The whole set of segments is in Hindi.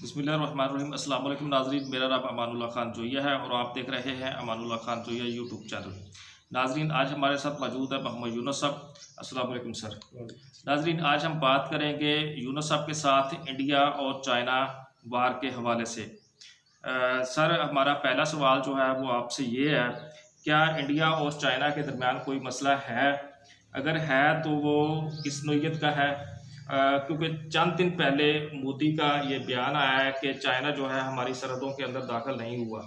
बिस्मिल्लाहिर्रहमानिर्रहीम। अस्सलाम वालेकुम नाज़रीन, मेरा नाम अमानुल्लाह खान जोइया है और आप देख रहे हैं अमानुल्लाह खान जोइया यूट्यूब चैनल। नाज़रीन, आज हमारे साथ मौजूद है मोहम्मद यूनुस साहब। अस्सलाम वालेकुम सर। नाज़रीन, आज हम बात करेंगे यूनुस साहब के साथ इंडिया और चाइना वार के हवाले से। सर, हमारा पहला सवाल जो है वो आपसे ये है, क्या इंडिया और चाइना के दरमियान कोई मसला है? अगर है तो वो किस नौइयत का है? क्योंकि चंद दिन पहले मोदी का ये बयान आया है कि चाइना जो है हमारी सरहदों के अंदर दाखिल नहीं हुआ।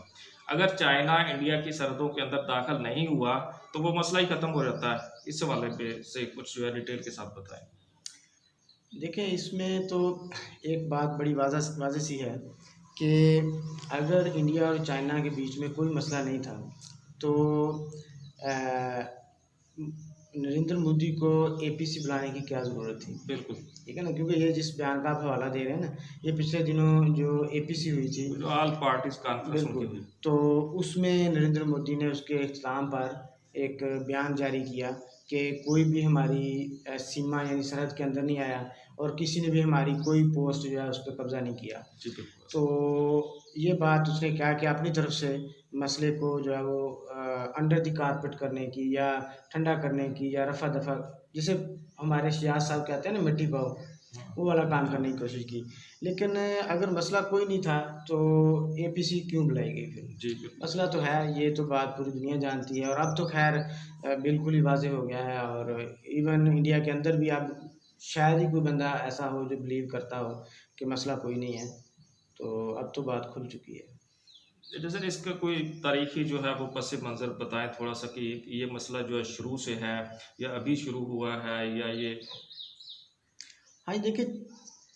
अगर चाइना इंडिया की सरहदों के अंदर दाखिल नहीं हुआ तो वो मसला ही ख़त्म हो जाता है। इस हवाले पे से कुछ जो है डिटेल के साथ बताएं। देखिए, इसमें तो एक बात बड़ी वाज़ह वाज़ह सी है कि अगर इंडिया और चाइना के बीच में कोई मसला नहीं था तो नरेंद्र मोदी को एपीसी बुलाने की क्या ज़रूरत थी। बिल्कुल। ठीक है ना, क्योंकि ये जिस बयान का आप हवाला दे रहे हैं ना, ये पिछले दिनों जो एपीसी हुई थी, जो ऑल पार्टीज कॉन्फ्रेंस उनकी बिल्कुल, हुई। तो उसमें नरेंद्र मोदी ने उसके इख्तिताम पर एक बयान जारी किया कि कोई भी हमारी सीमा यानी सरहद के अंदर नहीं आया और किसी ने भी हमारी कोई पोस्ट जो है उस पर कब्ज़ा नहीं किया। जी बिल्कुल। तो ये बात उसने क्या कि अपनी तरफ से मसले को जो है वो अंडर द कारपेट करने की या ठंडा करने की या रफ़ा दफ़ा, जिसे हमारे शियाज साहब कहते हैं ना, मिट्टी पाओ, वो वाला काम करने की कोशिश की। लेकिन अगर मसला कोई नहीं था तो एपीसी क्यों बुलाई गई फिर? जी बिल्कुल। मसला तो है, ये तो बात पूरी दुनिया जानती है और अब तो खैर बिल्कुल ही वाज़ेह हो गया है और इवन इंडिया के अंदर भी अब शायद ही कोई बंदा ऐसा हो जो बिलीव करता हो कि मसला कोई नहीं है। तो अब तो बात खुल चुकी है। जैसे इसका कोई तारीखी जो है वो पस मंज़र बताएं थोड़ा सा कि ये मसला जो है शुरू से है या अभी शुरू हुआ है या ये। हाँ, देखिए,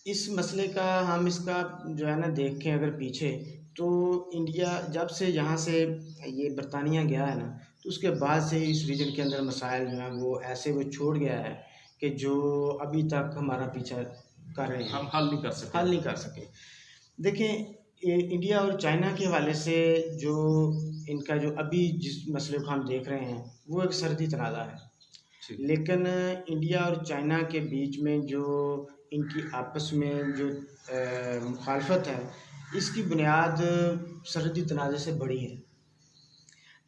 इस मसले का हम इसका जो है ना देखें अगर पीछे, तो इंडिया जब से यहाँ से ये बरतानिया गया है ना, तो उसके बाद से इस रीजन के अंदर मसाइल जो हैं वो ऐसे वो छोड़ गया है कि जो अभी तक हमारा पीछा कर रहे हैं, हम हल नहीं कर सके। हल नहीं कर सके। देखें, इंडिया और चाइना के हवाले से जो इनका जो अभी जिस मसले को हम देख रहे हैं वो एक सरहदी तनाज़ा है। ठीक। लेकिन इंडिया और चाइना के बीच में जो इनकी आपस में जो मुखालफत है, इसकी बुनियाद सरहदी तनाज़े से बड़ी है।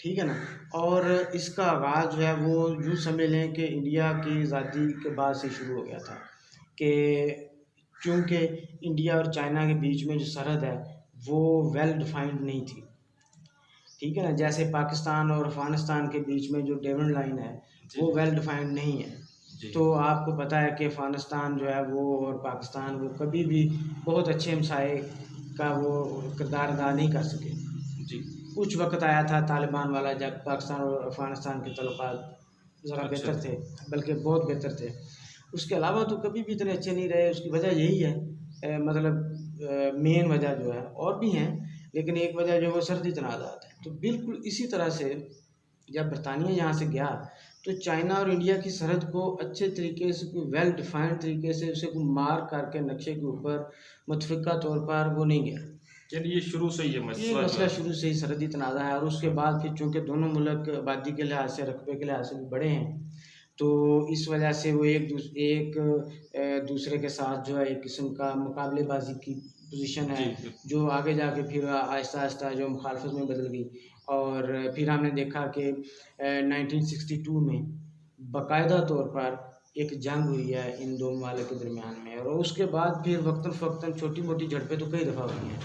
ठीक है ना, और इसका आगाज़ जो है वो यूँ समझ लें कि इंडिया की आज़ादी के बाद से शुरू हो गया था कि चूँकि इंडिया और चाइना के बीच में जो सरहद है वो वेल डिफाइंड नहीं थी। ठीक है ना, जैसे पाकिस्तान और अफ़गानिस्तान के बीच में जो डिविडेंड लाइन है वो वेल डिफाइंड नहीं है। तो आपको पता है कि अफ़गानिस्तान जो है वो और पाकिस्तान वो कभी भी बहुत अच्छे हमसाये का वो किरदार अदा नहीं कर सके। जी। कुछ वक़्त आया था तालिबान वाला जब पाकिस्तान और अफ़गानिस्तान के तल्लुकात ज़रा बेहतर थे, बल्कि बहुत बेहतर थे। उसके अलावा तो कभी भी इतने अच्छे नहीं रहे। उसकी वजह यही है, मतलब मेन वजह जो है, और भी हैं, लेकिन एक वजह जो है वो सरहदी तनाज़ात है। तो बिल्कुल इसी तरह से जब बरतानिया यहाँ से गया तो चाइना और इंडिया की सरहद को अच्छे तरीके से, कोई वेल डिफाइंड तरीके से उसे को मार्क करके नक्शे के ऊपर मुतफ़िक़ा तौर पर वो नहीं गया। यानी ये शुरू से ये ये मसला मसला शुरू से ही सरहदी तनाज़ा है और उसके बाद फिर चूँकि दोनों मुल्क आबादी के लिहाज से, रकबे के लिहाज से भी बड़े हैं, तो इस वजह से वो एक दूसरे के साथ जो है एक किस्म का मुकाबलेबाज़ी की पोजीशन है, जो आगे जाके फिर आहिस्ता-आहिस्ता जो मुखालफत में बदल गई। और फिर हमने देखा कि 1962 में बाकायदा तौर पर एक जंग हुई है इन दो ममालिक के दरमियान में और उसके बाद फिर वक्तन-फ़वक्तन छोटी-मोटी झड़पें तो कई दफ़ा हुई हैं।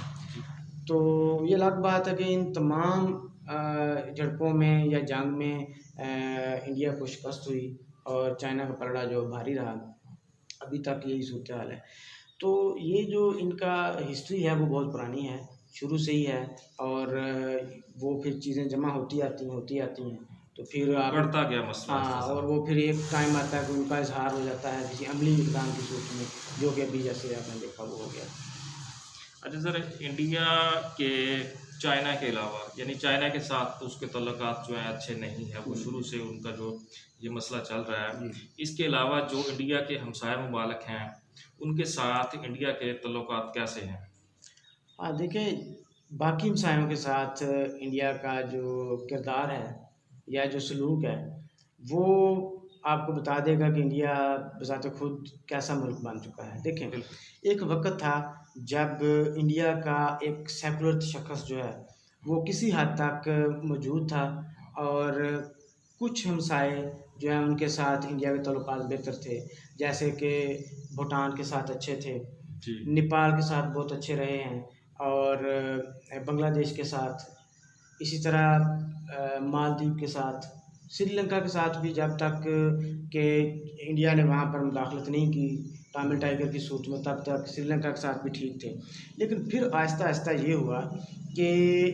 तो ये अलग बात है कि इन तमाम झड़पों में या जंग में इंडिया को शिकस्त हुई और चाइना का पलड़ा जो भारी रहा। अभी तक यही सूरत हाल है। तो ये जो इनका हिस्ट्री है वो बहुत पुरानी है, शुरू से ही है और वो फिर चीज़ें जमा होती आती हैं, तो फिर आप बढ़ता गया मसला। हाँ, और वो फिर एक टाइम आता है कि उनका इज़हार हो जाता है किसी अमली इक़दाम की सूरत में, जो कि अभी जैसे आपने देखा वो हो गया। अच्छा सर, इंडिया के चाइना के अलावा यानी चाइना के साथ तो उसके तल्लुकात जो हैं अच्छे नहीं है, वो शुरू से उनका जो ये मसला चल रहा है। इसके अलावा जो इंडिया के हमसाया ममालिक हैं उनके साथ इंडिया के तल्लुकात कैसे हैं? हाँ, देखिए, बाकी हमसायों के साथ इंडिया का जो किरदार है या जो सलूक है वो आपको बता देगा कि इंडिया बज़ात खुद कैसा मुल्क बन चुका है। देखें, एक वक़्त था जब इंडिया का एक सेकुलर शख्स जो है वो किसी हद तक मौजूद था, और कुछ हमसाए जो हैं उनके साथ इंडिया के ताल्लुकात बेहतर थे, जैसे कि भूटान के साथ अच्छे थे, जी। नेपाल के साथ बहुत अच्छे रहे हैं, और बांग्लादेश के साथ, इसी तरह मालदीव के साथ, श्रीलंका के साथ भी जब तक कि इंडिया ने वहाँ पर मुदाखलत नहीं की तामिल टाइगर की सूरत में, तब तक श्रीलंका के साथ भी ठीक थे। लेकिन फिर आहिस्ता आहिस्ता ये हुआ कि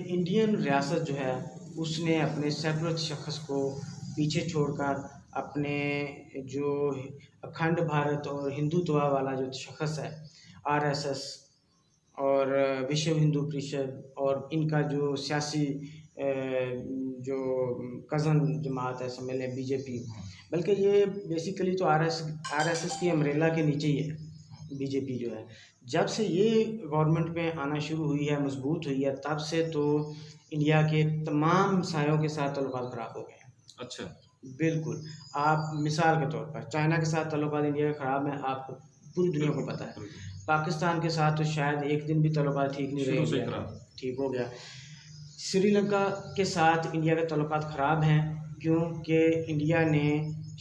इंडियन रियासत जो है उसने अपने सेकुलर शख्स को पीछे छोड़कर अपने जो अखंड भारत और हिंदुत्व वाला जो शख्स है, आरएसएस और विश्व हिंदू परिषद और इनका जो सियासी जो कज़न जमात है समझ लें बीजेपी, बल्कि ये बेसिकली तो आरएसएस की अम्ब्रेला के नीचे ही है बीजेपी जो है। जब से ये गवर्नमेंट में आना शुरू हुई है, मजबूत हुई है, तब से तो इंडिया के तमाम सायों के साथ ताल्लुकात ख़राब हो गए हैं। अच्छा। बिल्कुल। आप मिसाल के तौर पर चाइना के साथ ताल्लुकात इंडिया के ख़राब हैं, आपको पूरी दुनिया को पता है। पाकिस्तान के साथ तो शायद एक दिन भी ताल्लुकात ठीक नहीं शुरू से रहे, खराब। ठीक हो गया। श्रीलंका के साथ इंडिया के ताल्लुकात ख़राब हैं, क्योंकि इंडिया ने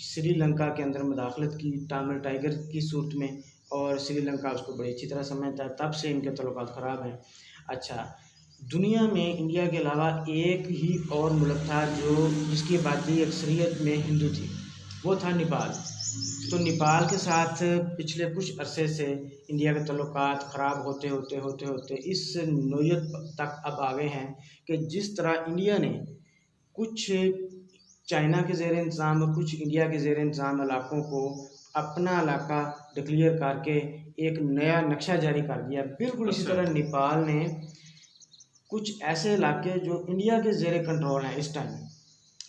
श्रीलंका के अंदर मुदाखलत की तामिल टाइगर की सूरत में, और श्रीलंका उसको बड़ी अच्छी तरह समझता है, तब से इनके ताल्लुकात ख़राब हैं। अच्छा, दुनिया में इंडिया के अलावा एक ही और मुल्क था जो जिसकी आबादी अक्सरियत में हिंदू थी, वो था नेपाल। तो नेपाल के साथ पिछले कुछ अरसे से इंडिया के ताल्लुकात ख़राब होते होते होते होते इस नोयत तक अब आ गए हैं कि जिस तरह इंडिया ने कुछ चाइना के ज़ेर इंतज़ाम और कुछ इंडिया के ज़ेर इंतज़ाम इलाक़ों को अपना इलाका डिक्लेयर करके एक नया नक्शा जारी कर दिया, बिल्कुल इसी तरह नेपाल ने कुछ ऐसे इलाके जो इंडिया के ज़ेर कंट्रोल हैं इस टाइम,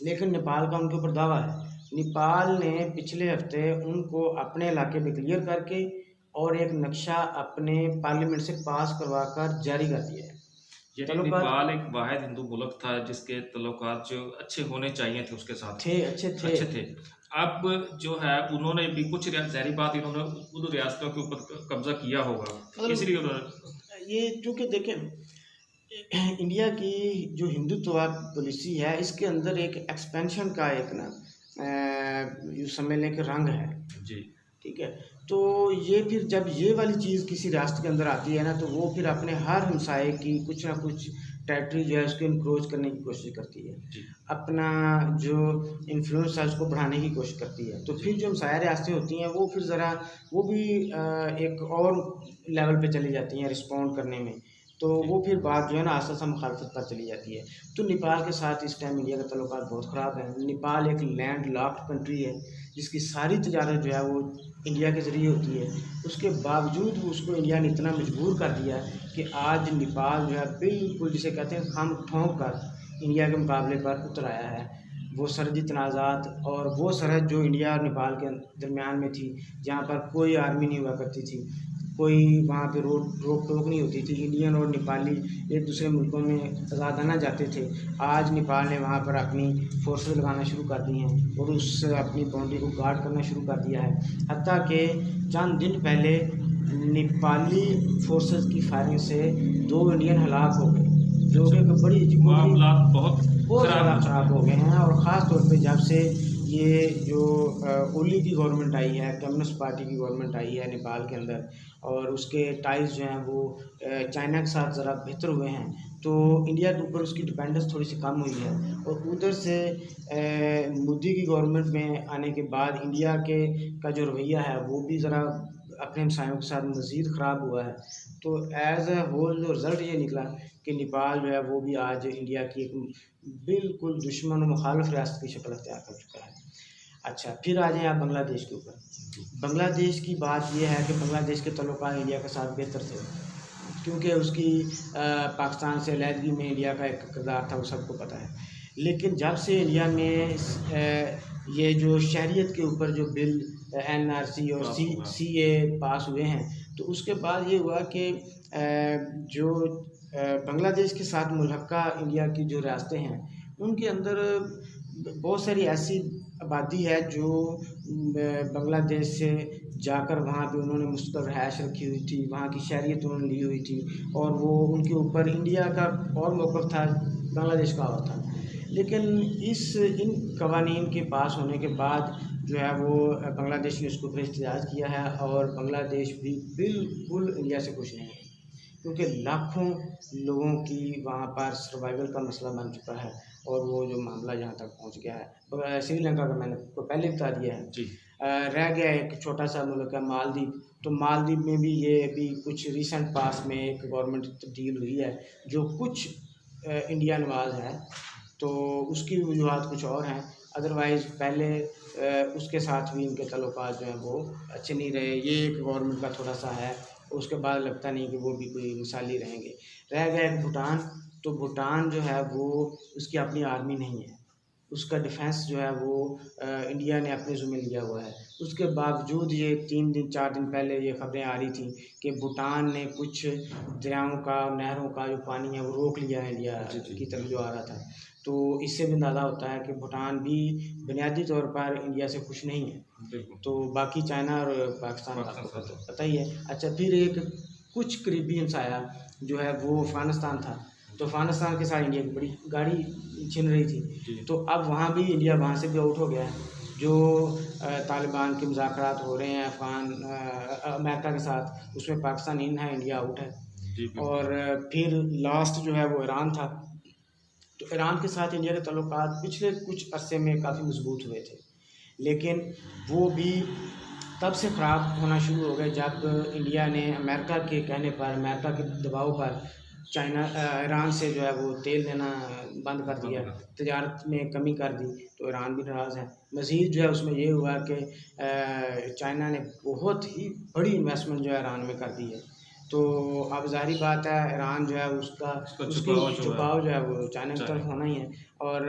लेकिन नेपाल का उनके ऊपर दावा है। नेपाल ने पिछले हफ्ते उनको अपने इलाके डिक्लेयर करके और एक नक्शा अपने पार्लियामेंट से पास करवाकर जारी कर दिया है। नेपाल एक वाहिद हिंदू मुल्क था जिसके तल्लुकात जो अच्छे होने चाहिए थे उसके साथ अच्छे थे। अब जो है उन्होंने भी कुछ ज़ाहिर बात इन्होंने उन रियासतों के ऊपर कब्जा किया होगा, इसलिए उन्होंने ये चूँकि देखें इंडिया की जो हिंदुत्व पॉलिसी है इसके अंदर एक एक्सपेंशन का एक ना यूँ समझ लें कि रंग है जी, ठीक है। तो ये फिर जब ये वाली चीज़ किसी राष्ट्र के अंदर आती है ना, तो वो फिर अपने हर हमसाए की कुछ ना कुछ टेरिटरी जो है उसको इनक्रोच करने की कोशिश करती है, अपना जो इन्फ्लुएंस है उसको बढ़ाने की कोशिश करती है। तो फिर जो हमसाया रियासतें होती हैं वो फिर ज़रा वो भी एक और लेवल पे चली जाती हैं रिस्पॉन्ड करने में, तो वो फिर बात जो है ना आस्ता आस्ता मुखालफत पर चली जाती है। तो नेपाल के साथ इस टाइम इंडिया का ताल्लुकात बहुत ख़राब है। नेपाल एक लैंड लॉक्ड कंट्री है जिसकी सारी तजारत जो है वो इंडिया के ज़रिए होती है, उसके बावजूद उसको इंडिया ने इतना मजबूर कर दिया कि आज नेपाल जो है बिल्कुल जिसे कहते हैं खम ठोंक कर इंडिया के मुकाबले पर उतर आया है। वो सरहदी तनाज़ात और वो सरहद जो इंडिया और नेपाल के दरमियान में थी, जहाँ पर कोई आर्मी नहीं हुआ करती थी, कोई वहाँ पे रोक टोक नहीं होती थी, इंडियन और नेपाली एक दूसरे मुल्कों में आज़ादाना जाते थे। आज नेपाल ने वहाँ पर अपनी फोर्सेस लगाना शुरू कर दी हैं और उस अपनी बाउंड्री को गार्ड करना शुरू कर दिया है। हत्ता कि चंद दिन पहले नेपाली फोर्सेस की फायरिंग से 2 इंडियन हलाक हो गए, जो कि बड़ी मामलात बहुत ज़्यादा ख़राब हो गए हैं। और ख़ास तौर पे जब से ये जो ओली की गवर्नमेंट आई है, कम्युनिस्ट पार्टी की गवर्नमेंट आई है नेपाल के अंदर, और उसके टाइज जो हैं वो चाइना के साथ ज़रा बेहतर हुए हैं, तो इंडिया के ऊपर उसकी डिपेंडेंस थोड़ी सी कम हुई है। और उधर से मोदी की गवर्नमेंट में आने के बाद इंडिया के का जो रवैया है वो भी ज़रा अपने हमसायों के साथ मज़ीद ख़राब हुआ है। तो एज़ ए होल जो रिज़ल्ट ये निकला कि नेपाल जो है वो भी आज इंडिया की एक बिल्कुल दुश्मन और मुखालिफ रियासत की शक्ल अख्तियार कर चुका है। अच्छा, फिर आ जाएँ आप बांग्लादेश के ऊपर। बांग्लादेश की बात यह है कि बांग्लादेश के ताल्लुकात इंडिया के साथ बेहतर थे, क्योंकि उसकी पाकिस्तान से अलहदगी में इंडिया का एक किरदार था, वो सबको पता है। लेकिन जब से इंडिया में ये जो शहरियत के ऊपर जो बिल NRC और CA पास हुए हैं, तो उसके बाद ये हुआ कि जो बांग्लादेश के साथ मुल्हक्का इंडिया की जो रियासतें हैं उनके अंदर बहुत सारी ऐसी आबादी है जो बांग्लादेश से जाकर वहाँ पे उन्होंने मुस्तकिल रहायश रखी हुई थी, वहाँ की शहरियत उन्होंने ली हुई थी, और वो उनके ऊपर इंडिया का और मौक़िफ़ था, बांग्लादेश का और था। लेकिन इन कवानीन के पास होने के बाद जो है वो बांग्लादेश ने उसके ऊपर एहतजाज किया है, और बांग्लादेश भी बिल्कुल इंडिया से खुश नहीं है, क्योंकि लाखों लोगों की वहाँ पर सर्वाइवल का मसला बन चुका है, और वो जो मामला जहाँ तक पहुँच गया है, श्रीलंका का मैंने आपको पहले बता दिया है जी। रह गया एक छोटा सा मुल्क है मालदीव। तो मालदीव में भी ये अभी कुछ रिसेंट पास में एक गवर्नमेंट तब्दील हुई है जो कुछ इंडिया नवाज है, तो उसकी वजूहत कुछ और हैं। अदरवाइज़ पहले उसके साथ भी इनके ताल्लुकात जो हैं वो अच्छे नहीं रहे। ये एक गवर्नमेंट का थोड़ा सा है, उसके बाद लगता नहीं कि वो भी कोई मिसाली रहेंगे। रह गया एक भूटान, तो भूटान जो है वो उसकी अपनी आर्मी नहीं है, उसका डिफेंस जो है वो इंडिया ने अपने ज़िम्मे लिया हुआ है। उसके बावजूद ये 4 दिन पहले ये खबरें आ रही थी कि भूटान ने कुछ दरियाओं का, नहरों का जो पानी है वो रोक लिया है इंडिया की तरफ जो आ रहा था। तो इससे भी अंदाज़ा होता है कि भूटान भी बुनियादी तौर पर इंडिया से खुश नहीं है। तो बाकी चाइना और पाकिस्तान का आपको पता ही है। अच्छा, फिर एक कुछ करीबी हमसाया जो है वो अफ़गानिस्तान था, तो अफ़गानिस्तान के साथ इंडिया की बड़ी गाड़ी छिन रही थी। तो अब वहाँ भी इंडिया वहाँ से भी आउट हो गया है। जो तालिबान के मुज़ाकरात हो रहे हैं अमेरिका के साथ, उसमें पाकिस्तान इन है, इंडिया आउट है। और फिर लास्ट जो है वो ईरान था, तो ईरान के साथ इंडिया के ताल्लुकात पिछले कुछ अरसे में काफ़ी मजबूत हुए थे, लेकिन वो भी तब से ख़राब होना शुरू हो गए जब इंडिया ने अमेरिका के कहने पर, अमेरिका के दबाव पर ईरान से जो है वो तेल लेना बंद कर दिया, तजारत में कमी कर दी। तो ईरान भी नाराज़ है। मज़ीद जो है उसमें ये हुआ कि चाइना ने बहुत ही बड़ी इन्वेस्टमेंट जो है ईरान में कर दी है। तो अब ज़ाहिर बात है ईरान जो है उसकी झुकाव जो है वो चाइना की तरफ होना ही है। और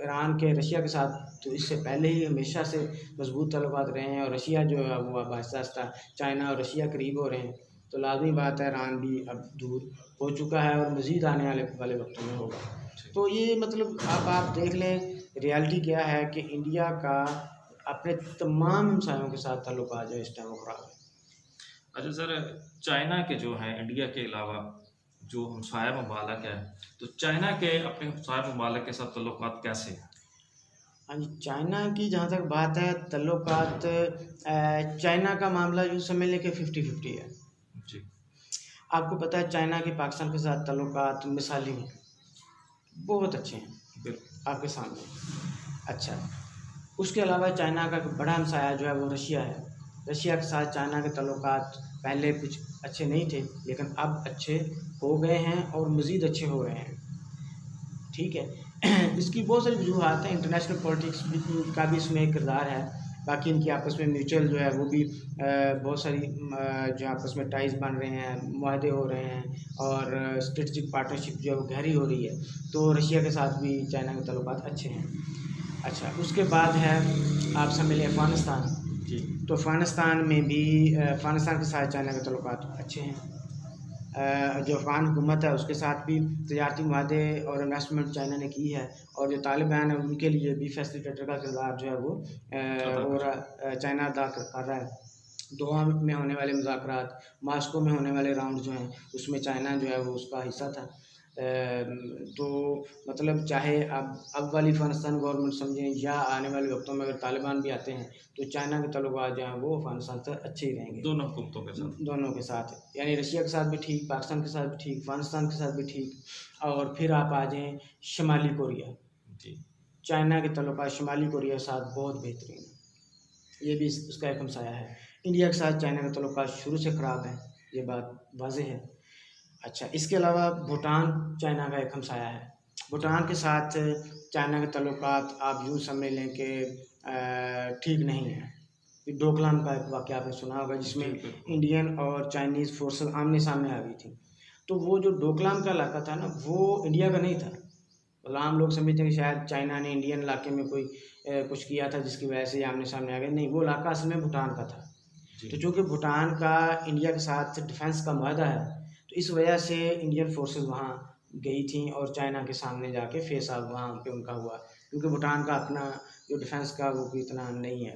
ईरान के रशिया के साथ तो इससे पहले ही हमेशा से मजबूत ताल्लुकात रहे हैं, और रशिया जो है वो अब आहिस्ता आहिस्ता चाइना और रशिया करीब हो रहे हैं। तो लाज़मी बात है ईरान भी अब दूर हो चुका है और मज़ीद आने वाले वक्तों में होगा। तो ये मतलब आप देख लें रियलिटी क्या है कि इंडिया का अपने तमाम हमसायों के साथ ताल्लुकात जो इस टाइम वो ख़राब है। अच्छा सर, चाइना के जो हैं इंडिया के अलावा जो हमसाया ममालिक है, तो चाइना के अपने हमसाया ममालिक के साथ ताल्लुकात कैसे हैं? हाँ जी, चाइना की जहाँ तक बात है ताल्लुकात, चाइना का मामला यूँ समझ लें कि 50-50 है जी। आपको पता है चाइना के पाकिस्तान के साथ ताल्लुकात मिसाली हैं, बहुत अच्छे हैं आपके सामने। अच्छा, उसके अलावा चाइना का बड़ा हमसाया जो है वो रशिया है। रशिया के साथ चाइना के ताल्लुकात पहले कुछ अच्छे नहीं थे, लेकिन अब अच्छे हो गए हैं और मज़ीद अच्छे हो रहे हैं। ठीक है। इसकी बहुत सारी वजूहत हैं, इंटरनेशनल पॉलिटिक्स का भी इसमें एक किरदार है। बाकी इनकी आपस में म्यूचुअल जो है वो भी बहुत सारी जो आपस में टाइज बन रहे हैं, मुआहदे हो रहे हैं, और स्ट्रेटजिक पार्टनरशिप जो है वो गहरी हो रही है। तो रशिया के साथ भी चाइना के ताल्लुकात अच्छे हैं। अच्छा, उसके बाद है आप समझ लें अफ़गानिस्तान। तो अफ़गानिस्तान में भी अफ़गानिस्तान के साथ चाइना के ताल्लुकात अच्छे हैं। जो अफ़गान हुकूमत है उसके साथ भी तजारती मुआहदे और इन्वेस्टमेंट चाइना ने की है, और जो तालिबान है उनके लिए भी फैसिलिटेटर का किरदार जो है वो चाइना अदा कर रहा है। दोहा में होने वाले मुज़ाकरात, मास्को में होने वाले राउंड जो हैं उसमें चाइना जो है वो उसका हिस्सा था। तो मतलब चाहे अब वाली अफ़गानिस्तान गवर्नमेंट समझें या आने वाले वक्तों में अगर तालिबान भी आते हैं तो चाइना के ताल्लुकात जो हैं वो अफ़गानिस्तान से अच्छे ही रहेंगे, दोनों हुकूमतों के साथ, यानी रशिया के साथ भी ठीक, पाकिस्तान के साथ भी ठीक, अफ़गानिस्तान के साथ भी ठीक। और फिर आप आ जाएँ शुमाली कोरिया जी। चाइना के ताल्लुकात शुमाली कोरिया के साथ बहुत बेहतरीन है, ये भी उसका एक हमसाया है। इंडिया के साथ चाइना के ताल्लुकात शुरू से ख़राब है, ये बात वाज़ेह है। अच्छा, इसके अलावा भूटान चाइना का एक हमसाया है। भूटान के साथ चाइना के ताल्लुकात आप यूँ समझ लें कि ठीक नहीं है। डोकलाम का एक वाक़या आपने सुना होगा जिसमें इंडियन और चाइनीज़ फोर्सेस आमने सामने आ गई थी। तो वो जो डोकलाम का इलाका था ना वो इंडिया का नहीं था। मतलब आम लोग समझते हैं कि शायद चाइना ने इंडियन इलाके में कोई कुछ किया था जिसकी वजह से आमने सामने आ गए, नहीं, वो इलाका असल में भूटान का था। तो चूँकि भूटान का इंडिया के साथ डिफेंस का मुआहदा है, तो इस वजह से इंडियन फोर्सेस वहाँ गई थी और चाइना के सामने जाके फेस ऑफ वहाँ पे उनका हुआ। क्योंकि भूटान का अपना जो डिफेंस का वो कोई इतना नहीं है,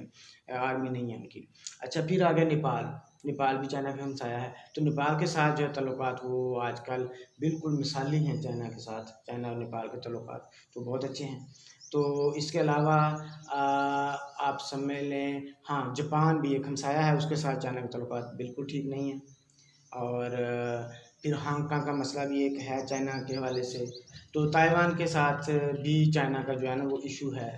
आर्मी नहीं है उनकी। अच्छा, फिर आ गया नेपाल। नेपाल भी चाइना का हमसाया है, तो नेपाल के साथ जो है ताल्लुकात वो आजकल बिल्कुल मिसाली हैं चाइना के साथ। चाइना और नेपाल के ताल्लुकात तो बहुत अच्छे हैं। तो इसके अलावा आप समझ लें, हाँ, जापान भी एक हमसाया है, उसके साथ चाइना के ताल्लुकात बिल्कुल ठीक नहीं है। और फिर हांगकांग का मसला भी एक है चाइना के हवाले से। तो ताइवान के साथ भी चाइना का जो है ना वो इशू है।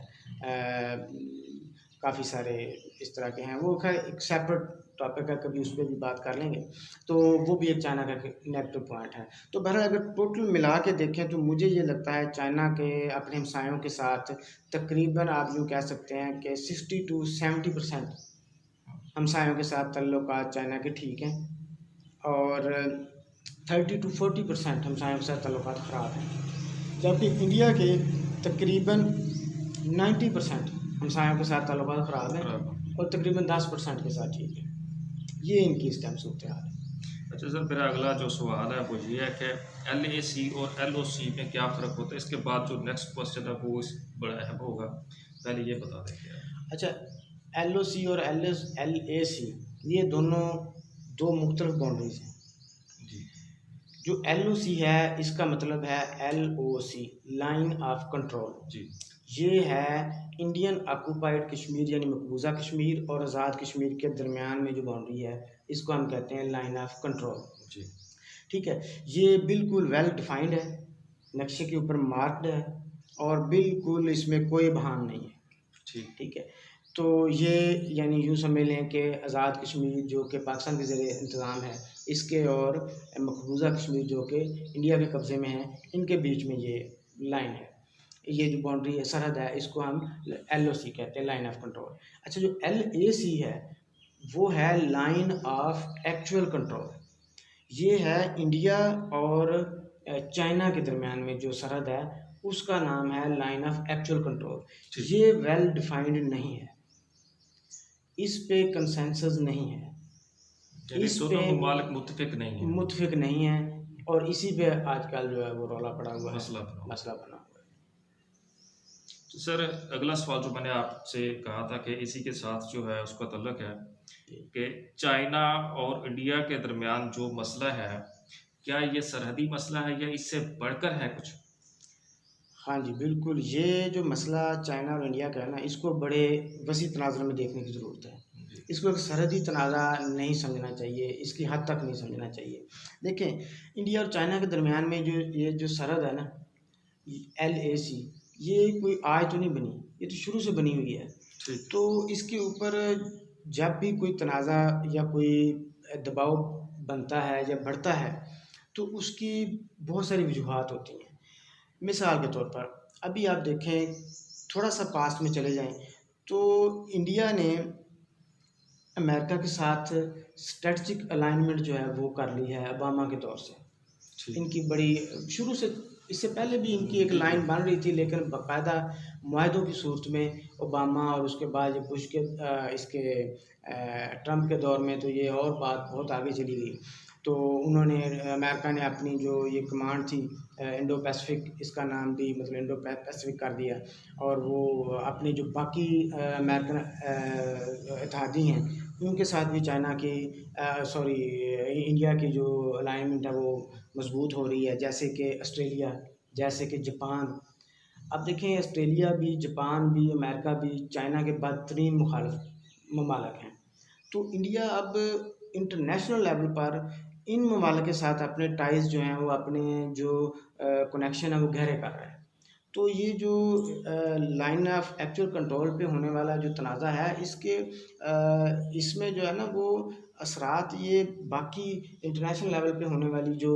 काफ़ी सारे इस तरह के हैं, वो खैर एक सेपरेट टॉपिक है, कभी उस पर भी बात कर लेंगे। तो वो भी एक चाइना का नेगेटिव पॉइंट है। तो बहरहाल अगर टोटल मिला के देखें तो मुझे ये लगता है चाइना के अपने हमसायों के साथ तकरीबन आप यूँ कह सकते हैं कि 60 to 70% हमसायों के साथ ताल्लुकात चाइना के ठीक हैं, और 30 to 40% हमसायों के साथ ताल्लुकात ख़राब हैं। जबकि इंडिया के तकरीबन 90% हमसायों के साथ ताल्लुकात ख़राब हैं और तकरीबन 10% के साथ ठीक है। ये इनकी इस टाइम सूरत हाल है। अच्छा सर, मेरा अगला जो सवाल है वो ये है कि LAC और LOC में क्या फ़र्क होता है। इसके बाद जो नेक्स्ट क्वेश्चन है वो बड़ा अहम होगा, पहले ये बता दें। अच्छा, LOC और LAC ये दोनों दो मुख्तलिफ बाउंड्रीज हैं। जी। जो LOC है इसका मतलब है LOC, लाइन ऑफ कंट्रोल। जी। ये है इंडियन ऑक्यूपाइड कश्मीर यानी मकबूजा कश्मीर और आज़ाद कश्मीर के दरमियान में जो बाउंड्री है इसको हम कहते हैं लाइन ऑफ कंट्रोल। जी। ठीक है, ये बिल्कुल वेल डिफाइंड है, नक्शे के ऊपर मार्क्ड है और बिल्कुल इसमें कोई बहान नहीं है। ठीक है, तो ये यानी यूँ समझ लें कि आज़ाद कश्मीर जो कि पाकिस्तान के ज़रिए इंतज़ाम है इसके और मकबूजा कश्मीर जो कि इंडिया के कब्ज़े में है, इनके बीच में ये लाइन है। ये जो बाउंड्री है, सरहद है, इसको हम LOC कहते हैं, लाइन ऑफ कंट्रोल। अच्छा, जो LAC है वो है लाइन ऑफ एक्चुअल कंट्रोल। ये है इंडिया और चाइना के दरमियान में जो सरहद है उसका नाम है लाइन ऑफ एक्चुअल कंट्रोल। ये वेल डिफाइंड नहीं है, इस पे कंसेंसस नहीं है, इस पे मुत्फिक नहीं है और इसी पे आजकल जो है वो रौला पड़ा हुआ है, मसला बना हुआ है। तो सर अगला सवाल जो मैंने आपसे कहा था कि इसी के साथ जो है उसका तल्लुक है कि चाइना और इंडिया के दरमियान जो मसला है, क्या ये सरहदी मसला है या इससे बढ़कर है कुछ? हाँ जी, बिल्कुल, ये जो मसला चाइना और इंडिया का है ना, इसको बड़े वसी तनाज़ुर में देखने की ज़रूरत है। इसको एक सरहदी तनाज़ा नहीं समझना चाहिए, इसकी हद तक नहीं समझना चाहिए। देखें, इंडिया और चाइना के दरमियान में ये जो सरहद है ना, LAC, ये कोई आज तो नहीं बनी, ये तो शुरू से बनी हुई है। तो इसके ऊपर जब भी कोई तनाज़ा या कोई दबाव बनता है या बढ़ता है तो उसकी बहुत सारी वजूहात होती हैं। मिसाल के तौर पर अभी आप देखें, थोड़ा सा पास्ट में चले जाएं तो इंडिया ने अमेरिका के साथ स्ट्रेटजिक अलाइनमेंट जो है वो कर ली है ओबामा के दौर से। इनकी बड़ी शुरू से, इससे पहले भी इनकी एक लाइन बन रही थी, लेकिन बाकायदा मुआहदों की सूरत में ओबामा और उसके बाद ये बुश के इसके ट्रंप के दौर में तो ये और बात बहुत आगे चली गई। तो उन्होंने अमेरिका ने अपनी जो ये कमांड थी इंडो पैसिफिक, इसका नाम भी मतलब इंडो पैसिफिक कर दिया, और वो अपनी जो बाकी अमेरिकन इत्तेहादी हैं उनके साथ भी चाइना की इंडिया की जो अलाइनमेंट है वो मजबूत हो रही है, जैसे कि ऑस्ट्रेलिया, जैसे कि जापान। अब देखें, ऑस्ट्रेलिया भी, जापान भी, अमेरिका भी चाइना के बदतरीन मुखालिफ ममालिक हैं। तो इंडिया अब इंटरनेशनल लेवल पर इन ममालिक के साथ अपने टाइज जो हैं वो अपने जो कनेक्शन है वो गहरे कर रहे हैं। तो ये जो लाइन ऑफ एक्चुअल कंट्रोल पे होने वाला जो तनाज़ा है, इसमें जो है ना वो असरात ये बाकी इंटरनेशनल लेवल पे होने वाली जो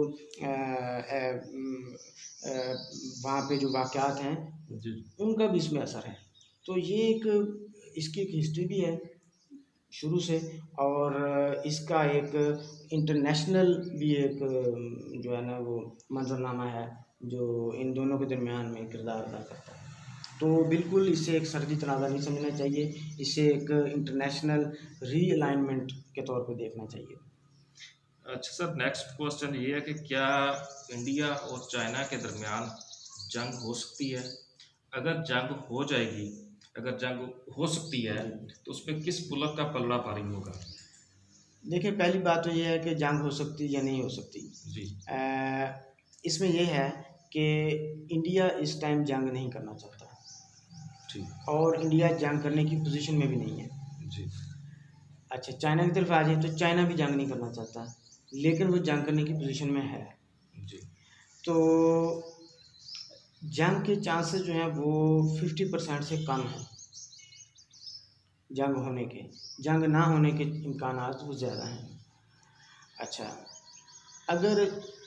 वहाँ पे जो वाक़यात हैं उनका भी इसमें असर है। तो ये एक इसकी एक हिस्ट्री भी है शुरू से, और इसका एक इंटरनेशनल भी एक जो है ना वो मंजरनामा है जो इन दोनों के दरमियान में किरदार अदा करता है। तो बिल्कुल इसे एक सरहदी तनाज़ा नहीं समझना चाहिए, इसे एक इंटरनेशनल रीअलाइनमेंट के तौर पे देखना चाहिए। अच्छा सर, नेक्स्ट क्वेश्चन ये है कि क्या इंडिया और चाइना के दरमियान जंग हो सकती है? अगर जंग हो जाएगी, अगर जंग हो सकती है, तो उसमें किस मुल्क का पलड़ा भारी होगा? देखिए, पहली बात तो ये है कि जंग हो सकती या नहीं हो सकती। जी। इसमें ये है कि इंडिया इस टाइम जंग नहीं करना चाहता ठीक। और इंडिया जंग करने की पोजीशन में भी नहीं है। जी। अच्छा, चाइना की तरफ आ जाए तो चाइना भी जंग नहीं करना चाहता, लेकिन वो जंग करने की पोजीशन में है। जी। तो जंग के चांसेस जो हैं वो 50% से कम है जंग होने के। जंग ना होने के इम्कानात वो ज़्यादा हैं। अच्छा, अगर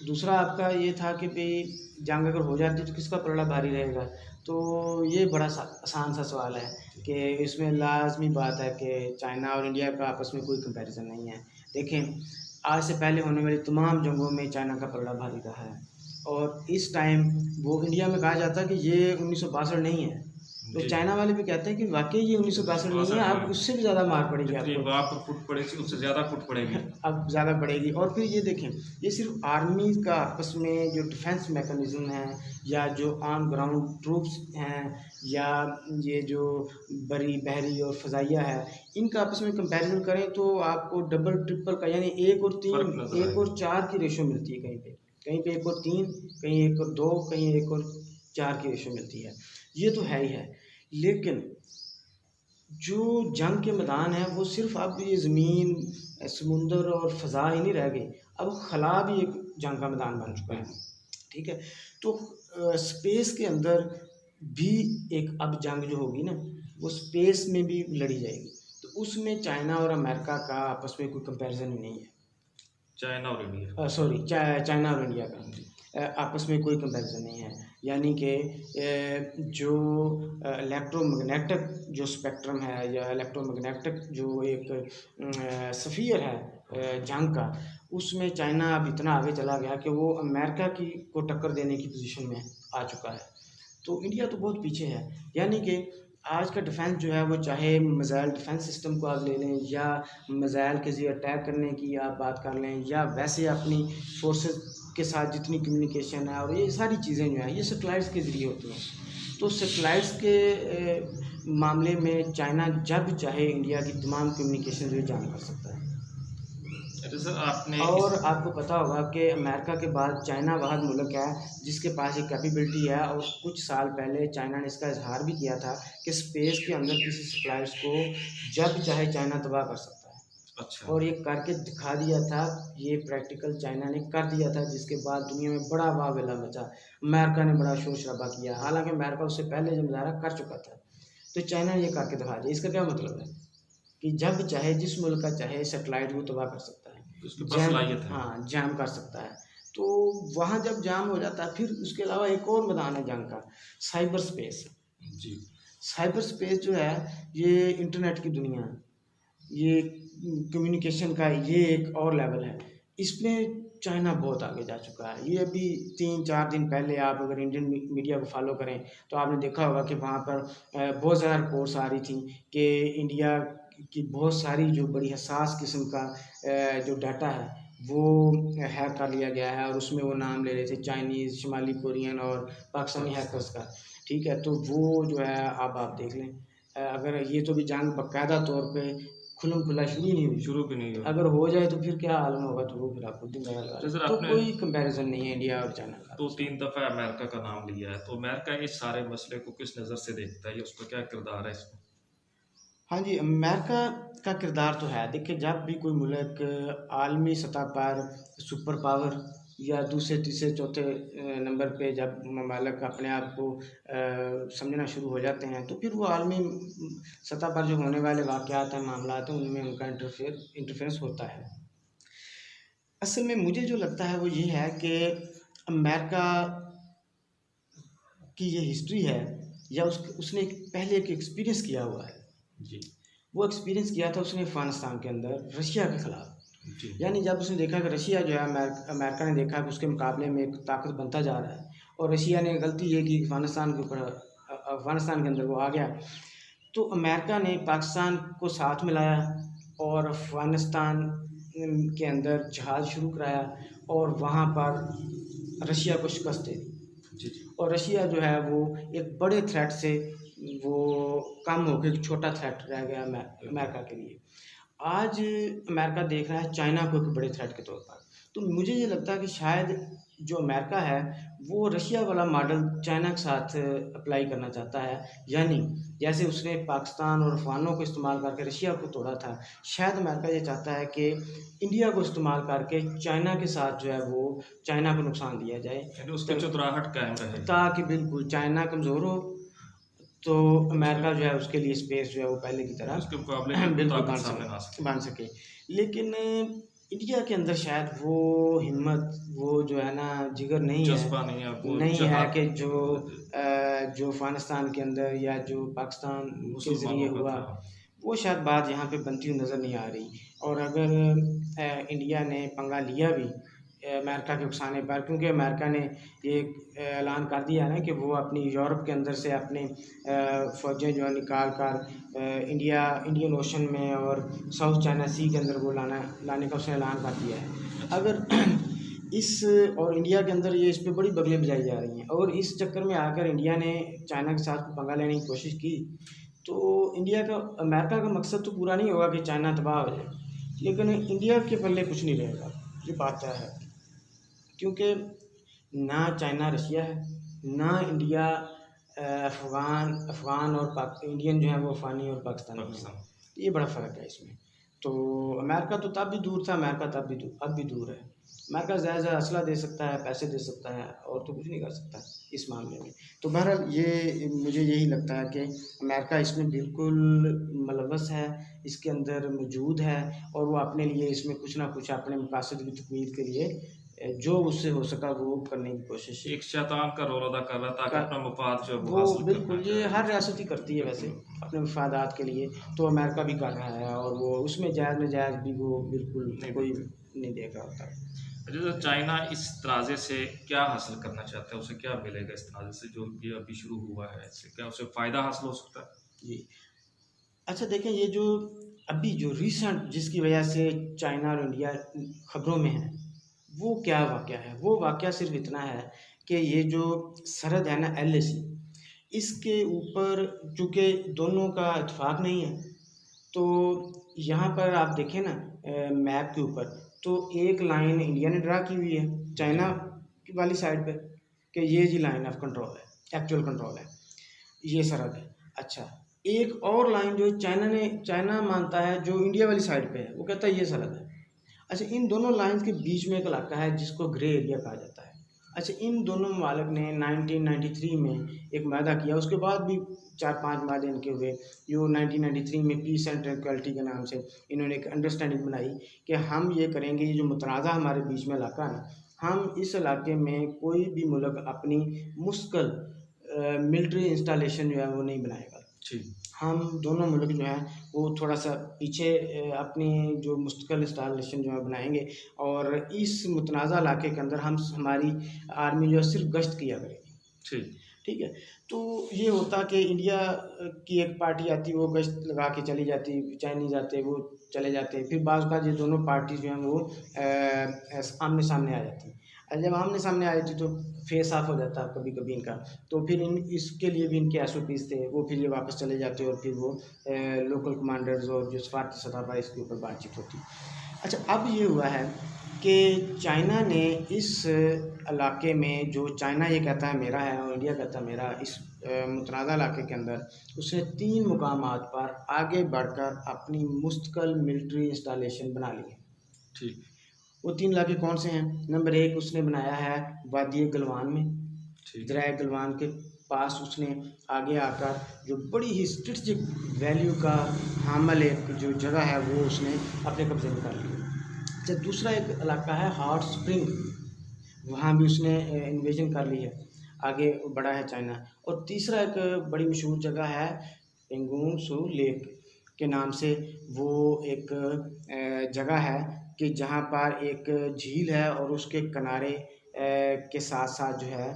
दूसरा आपका ये था कि भाई जंग अगर हो जाती तो किसका पलड़ा भारी रहेगा, तो ये बड़ा आसान सा सवाल है कि इसमें लाजमी बात है कि चाइना और इंडिया का आपस में कोई कंपैरिजन नहीं है। देखें, आज से पहले होने वाली तमाम जंगों में चाइना का पलड़ा भारी रहा है और इस टाइम वो इंडिया में कहा जाता है कि ये 1962 नहीं है, तो जी। चाइना वाले भी कहते हैं कि वाकई ये 1962 नहीं है, अब उससे भी ज़्यादा मार पड़ेगी जितनी आपको। वहाँ पर फुट पड़ेगी उससे ज़्यादा फुट पड़ेगी। अब ज़्यादा बढ़ेगी। और फिर ये देखें, ये सिर्फ आर्मी का आपस में जो डिफेंस मैकेनिज्म है या जो ऑन ग्राउंड ट्रूप्स हैं या ये जो बरी बहरी और फ़ज़ाइया है, इनका आपस में कंपैरिजन करें तो आपको डबल ट्रिपल का यानी 1 और 3, फर्क नजर 1 आएगा। और 4 की रेशो मिलती है कहीं पे 1 और 3, कहीं 1 और 2, कहीं 1 और 4 की रेशो मिलती है। ये तो है ही है, लेकिन जो जंग के मैदान हैं वो सिर्फ अब ये ज़मीन, समुंदर और फ़ज़ा ही नहीं रह गई, अब खला भी एक जंग का मैदान बन चुका है। ठीक है, तो स्पेस के अंदर भी एक अब जंग जो होगी ना, वो स्पेस में भी लड़ी जाएगी, तो उसमें चाइना और अमेरिका का आपस में कोई कंपैरिजन ही नहीं है। चाइना और इंडिया। सॉरी, चाइना और इंडिया का आपस में कोई कंपैरिजन नहीं है। यानी कि जो इलेक्ट्रोमैग्नेटिक जो स्पेक्ट्रम है या इलेक्ट्रोमैग्नेटिक जो एक स्फीयर है जंग का, उसमें चाइना अब इतना आगे चला गया कि वो अमेरिका की को टक्कर देने की पोजीशन में आ चुका है। तो इंडिया तो बहुत पीछे है। यानी कि आज का डिफेंस जो है वो चाहे मिसाइल डिफेंस सिस्टम को आप ले लें या मिसाइल के ज़रिए अटैक करने की आप बात कर लें या वैसे अपनी फोर्सेस के साथ जितनी कम्युनिकेशन है और ये सारी चीज़ें जो हैं ये सैटेलाइट्स के ज़रिए होती हैं। तो सैटेलाइट्स के मामले में चाइना जब चाहे इंडिया की तमाम कम्युनिकेशन जो है जान कर सकता है। अच्छा सर, आपने और आपको पता होगा कि अमेरिका के बाद चाइना वाहिद मुल्क है जिसके पास ये कैपेबिलिटी है और कुछ साल पहले चाइना ने इसका इजहार भी किया था कि स्पेस के अंदर किसी सैटेलाइट्स को जब चाहे चाइना तबाह कर सकता है। अच्छा। और ये करके दिखा दिया था, ये प्रैक्टिकल चाइना ने कर दिया था, जिसके बाद दुनिया में बड़ा वावेला मचा। अमेरिका ने बड़ा शोर शराबा किया, हालांकि अमेरिका उससे पहले जो मुजाहरा कर चुका था, तो चाइना ने ये करके दिखा दिया। इसका क्या मतलब है कि जब चाहे जिस मुल्क का चाहे सैटेलाइट वो तबाह कर सकता है, उसके पास सलाहियत है। हाँ, जाम कर सकता है। तो वहाँ जब जाम हो जाता है, फिर उसके अलावा एक और मैदान है जंग का, साइबर स्पेस। जी। साइबर स्पेस जो है ये इंटरनेट की दुनिया, ये कम्युनिकेशन का ये एक और लेवल है। इसमें चाइना बहुत आगे जा चुका है। ये अभी 3-4 दिन पहले आप अगर इंडियन मीडिया को फॉलो करें तो आपने देखा होगा कि वहाँ पर बहुत ज़्यादा रिपोर्ट्स आ रही थी कि इंडिया की बहुत सारी जो बड़ी हसास किस्म का जो डाटा है वो हैक कर लिया गया है और उसमें वो नाम ले रहे थे चाइनीज़, शुमाली कोरियन और पाकिस्तानी हैकर्स का। ठीक है, तो वो जो है अब आप देख लें, अगर ये तो भी जंग बाकायदा तौर पे खुल्म खुला शुरू ही नहीं हुई, शुरू भी नहीं हुआ। अगर हो जाए तो फिर क्या आलम होगा, तो वो फिर आप खुद ही अंदाजा लगा तो सर लें। तो आपने कोई कंपैरिजन नहीं है इंडिया और चाइना का। 2-3 दफ़ा अमेरिका का नाम लिया है, तो अमेरिका इस सारे मसले को किस नज़र से देखता है, या उसका क्या किरदार है इसमें? हाँ जी, अमेरिका का किरदार तो है। देखिए, जब भी कोई मुल्क आलमी सतह पर सुपर पावर या दूसरे तीसरे चौथे नंबर पे जब ममालिक अपने आप को समझना शुरू हो जाते हैं, तो फिर वो आलमी सतह पर जो होने वाले वाक़यात हैं, मामलात हैं, उनमें उनका इंटरफेरेंस होता है। असल में मुझे जो लगता है वो ये है कि अमेरिका की ये हिस्ट्री है या उसने पहले एक एक्सपीरियंस किया हुआ है। जी। वो एक्सपीरियंस किया था उसने अफ़गानिस्तान के अंदर रशिया के ख़िलाफ़। जी। यानी जब उसने देखा कि रशिया जो है अमेरिका ने देखा कि उसके मुकाबले में एक ताकत बनता जा रहा है और रशिया ने गलती ये की अफ़गानिस्तान के ऊपर, अफ़गानिस्तान के अंदर वो आ गया, तो अमेरिका ने पाकिस्तान को साथ मिलाया और अफ़गानिस्तान के अंदर जहाज़ शुरू कराया और वहाँ पर रशिया को शिकस्त दे दी। जी जी। और रशिया जो है वो एक बड़े थ्रेट से वो कम होकर एक छोटा थ्रेट रह गया अमेरिका के लिए। आज अमेरिका देख रहा है चाइना को एक बड़े थ्रेट के तौर पर। तो मुझे ये लगता है कि शायद जो अमेरिका है वो रशिया वाला मॉडल चाइना के साथ अप्लाई करना चाहता है, यानी जैसे उसने पाकिस्तान और अफगानों को इस्तेमाल करके रशिया को तोड़ा था, शायद अमेरिका ये चाहता है कि इंडिया को इस्तेमाल करके चाइना के साथ जो है वो चाइना को नुकसान दिया जाए, यानी उसकी चतुराहट कायम रहे। ताकि बिल्कुल चाइना कमज़ोर हो तो अमेरिका जो है उसके लिए स्पेस जो है वो पहले की तरह उसके मुकाबले बिल्कुल ताकत सामने ला सके। बन सके। लेकिन इंडिया के अंदर शायद वो हिम्मत, वो जो है ना जिगर नहीं है, जज्बा नहीं है, वो नहीं है जहाद कि जो अफगानिस्तान के अंदर या जो पाकिस्तान के ज़रिए मुसलमानों का हुआ, था। वो शायद बात यहाँ पे बनती हुई नज़र नहीं आ रही। और अगर इंडिया ने पंगा लिया भी अमेरिका के उकसाने पर, क्योंकि अमेरिका ने ये ऐलान कर दिया ना कि वो अपनी यूरोप के अंदर से अपने फ़ौजें जो है निकाल कर इंडियन ओशन में और साउथ चाइना सी के अंदर वो लाने का उसने ऐलान कर दिया है। अगर इस और इंडिया के अंदर ये इस पे बड़ी बगलें बजाई जा रही हैं, और इस चक्कर में आकर इंडिया ने चाइना के साथ पंगा लेने की कोशिश की, तो अमेरिका का मकसद तो पूरा नहीं होगा कि चाइना तबाह हो जाए, लेकिन इंडिया के पल्ले कुछ नहीं रहेगा, ये बात तय है। क्योंकि ना चाइना रशिया है, ना इंडिया अफ़गान और इंडियन जो है वो अफ़गानी और पाकिस्तानी हैं। ये बड़ा फ़र्क है इसमें। तो अमेरिका तो तब भी दूर था, अमेरिका अब भी दूर है। अमेरिका ज़्यादा से ज़्यादा असला दे सकता है, पैसे दे सकता है, और तो कुछ नहीं कर सकता इस मामले में। तो बहरहाल ये मुझे यही लगता है कि अमेरिका इसमें बिल्कुल मुलव्वस है, इसके अंदर मौजूद है, और वो अपने लिए इसमें कुछ ना कुछ अपने मकासद की तकमील के लिए जो उससे हो सका वो करने की कोशिश एक शैतान का रोल अदा कर रहा है ताकि अपना मफाद जो है वो वो हासिल बिल्कुल, करना ये चाहे। हर रियासत ही करती है वैसे अपने मफादात के लिए, तो अमेरिका भी कर रहा है, और वो उसमें जायज़ नाजायज़ भी वो बिल्कुल कोई नहीं देख रहा होता। जैसे चाइना इस तनाज़े से क्या हासिल करना चाहता है, उसे क्या मिलेगा इस तनाज़े से जो ये अभी शुरू हुआ है, इससे क्या उसे फ़ायदा हासिल हो सकता है? जी, अच्छा देखें, ये जो अभी जो रिसेंट जिसकी वजह से चाइना और इंडिया खबरों में है, वो क्या वाक़या है? वो वाक़या सिर्फ़ इतना है कि ये जो सरहद है ना LAC, इसके ऊपर चूँकि दोनों का इत्तेफ़ाक नहीं है, तो यहाँ पर आप देखें ना मैप के ऊपर, तो एक लाइन इंडिया ने ड्रा की हुई है चाइना की वाली साइड पे, कि ये जी लाइन ऑफ कंट्रोल है, एक्चुअल कंट्रोल है, ये सरहद है। अच्छा, एक और लाइन जो चाइना मानता है जो इंडिया वाली साइड पे है, वो कहता है ये सरहद है। अच्छा, इन दोनों लाइन्स के बीच में एक इलाका है जिसको ग्रे एरिया कहा जाता है। अच्छा, इन दोनों ममालिक ने 1993 में एक माहदा किया, उसके बाद भी 4-5 माहदे इनके हुए, जो 1993 में पीस एंड ट्रैंक्विलिटी के नाम से इन्होंने एक अंडरस्टैंडिंग बनाई कि हम ये करेंगे, ये जो मुतनाज़ा हमारे बीच में इलाका है, हम इस इलाके में कोई भी मुल्क अपनी मुस्तकिल मिलिट्री इंस्टॉलेशन जो है वो नहीं बनाएगा। ठीक। हम दोनों मुल्क जो हैं वो थोड़ा सा पीछे अपनी जो मुस्तकिल इंस्टॉलेशन जो है बनाएंगे, और इस मुतनाज़ा इलाके के अंदर हमारी आर्मी जो है सिर्फ गश्त किया करेगी। ठीक। ठीक है, तो ये होता कि इंडिया की एक पार्टी आती, वो गश्त लगा के चली जाती, चाइनीज़ आते वो चले जाते, फिर बाज़ का ये दोनों पार्टी जो हैं वो आमने सामने आ जाती। और जब आमने सामने आ जाती तो फेस ऑफ हो जाता कभी कभी इनका, तो फिर इसके लिए भी इनके SOPs थे, वो फिर ये वापस चले जाते, और फिर वो लोकल कमांडर्स और जो सफारती सतह पर इसके ऊपर बातचीत होती। अच्छा, अब ये हुआ है कि चाइना ने इस इलाके में, जो चाइना ये कहता है मेरा है और इंडिया कहता है मेरा, इस मुतनाज़ा इलाके के अंदर उसने 3 मुकामात पर आगे बढ़कर अपनी मुस्तकिल मिलिट्री इंस्टॉलेशन बना ली है। ठीक। वो 3 इलाके कौन से हैं? नंबर 1 उसने बनाया है वादी गलवान में, ठीक। दरिया गलवान के पास उसने आगे आकर जो बड़ी ही स्ट्रेटजिक वैल्यू का हामिल एक जो जगह है वो उसने अपने कब्जे में कर ली। अच्छा, दूसरा एक इलाका है हॉट स्प्रिंग, वहाँ भी उसने इन्वेजन कर ली है, आगे बढ़ा है चाइना। और तीसरा एक बड़ी मशहूर जगह है पेंगोंग सू लेक के नाम से, वो एक जगह है कि जहाँ पर एक झील है और उसके किनारे के साथ साथ जो है